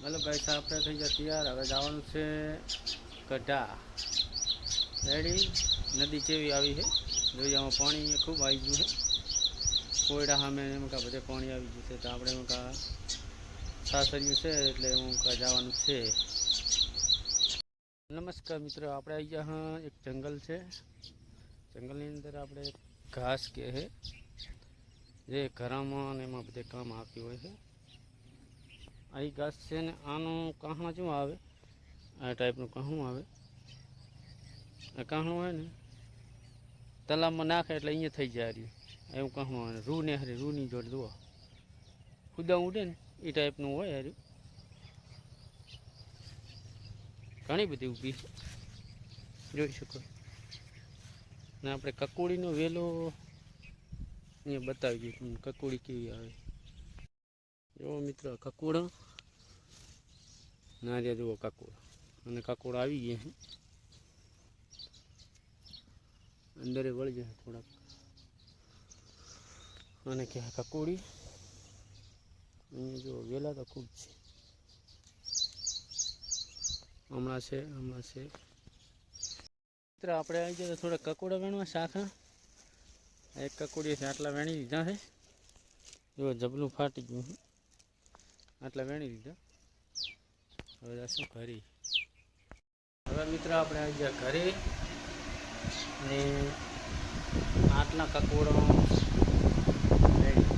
Hello guys, આપણે થઈ ગયા તૈયાર। હવે જવાનું છે ગઢા। રેડી। નદી કેવી આવી છે જોઈએ। આમાં પાણી ખૂબ આવી ગયું છે। કોયડા સામે એમ કા બધે પાણી આવી ગયું છે, તો આપણે એમ કા સાસરિયું છે એટલે એમ કા જવાનું છે। નમસ્કાર મિત્રો, આપણે આવી ગયા હા એક જંગલ છે। જંગલની અંદર આપણે ઘાસ કે છે જે ઘરમાં ને એમાં બધે કામ આવતી હોય છે। આ ઘાસ છે ને આનું કહણું શું આવે, આ ટાઈપનું કહણું આવે। આ કહણું હોય ને તલાવમાં નાખે એટલે અહીંયા થઈ જાય રહ્યું એવું કહણું આવે। રૂ ને હરે રૂની જોડે જુઓ ખુદા ઉડે ને એ ટાઈપનું હોય હાર્યું। ઘણી બધી ઊભી જોઈ શકો ને। આપણે કકોડીનો વેલો અહીંયા બતાવી દઈએ તમને, કકોડી કેવી આવે જો મિત્રો। કકોડો ના રહ્યા જુઓ, કકોડ અને કકોડ આવી ગયા છે અંદર વળી જાય થોડાક, અને કે કકોડી અહીંયા જો વેલા તો ખૂબ છે। હમણાં છે મિત્ર। આપણે આવી જાય થોડા કકોડા વેણવા શાખા। એક કકોડી છે આટલા વેણી લીધા છે જો, જબલું ફાટી ગયું છે, આટલા વેણી લીધા। હવે જશું ઘરે। હવે મિત્ર આપણે આવી ગયા ઘરે ને આટલા કકોડો રેડી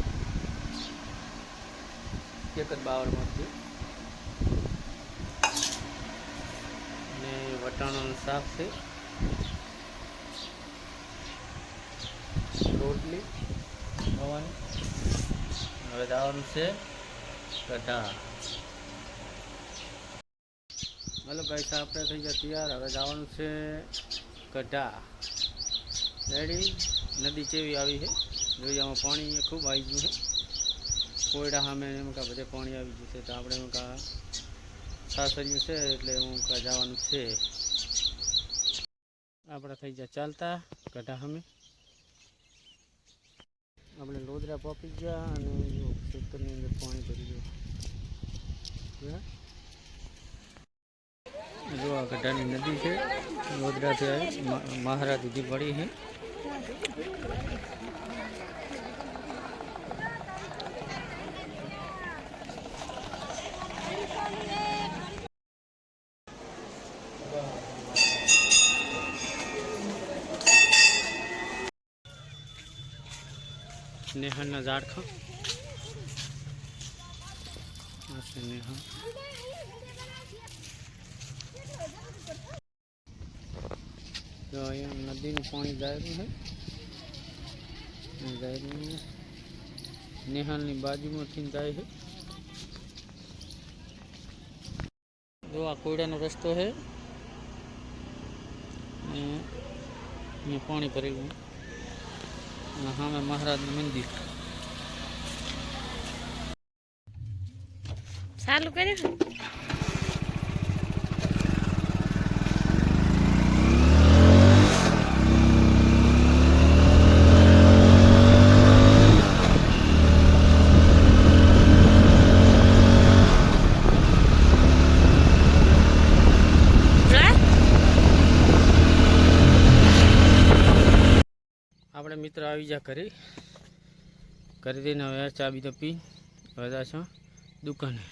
એક જ બાવળમાંથી ને વટાણાનું શાક છે, રોટલી ખાવાની। હવે જવાનું છે ગઢા। हेलो गाइस, આપણે થઈ ગયા તૈયાર। હવે જવાનું છે ગઢા। રેડી। નદી કેવી આવી છે જોઈએ। આમાં પાણી ખૂબ આવી ગયું છે। કોયડા સામે એમ કા બધે પાણી આવી ગયું છે, તો આપણે એમ કા સાસરિયું છે એટલે એમ કા જવાનું છે। આપણે થઈ ગયા ચાલતા ગઢા સામે। આપણે લોદરા પોપી ગયા અને ખેતરની અંદર પાણી ભરી ગયું જો। આ ગઢાની નદી છે, લોદરાથી મહારાજ સુધી પડી છે। નેહાના ઝાડખા નેહા તો અહીંયા નદીનું પાણી જાયરું છે, જાયરું નેહાલની બાજુમાંથી જાય છે જો। આ કોયડાનો રસ્તો છે, અહીંયા પાણી ભરેલું। સામે મહારાજનું મંદિર ચાલુ કર્યું। આપણે મિત્ર આવી જા ઘરે દઈને હવે ચાબી તો પી હવે જાશું દુકાને।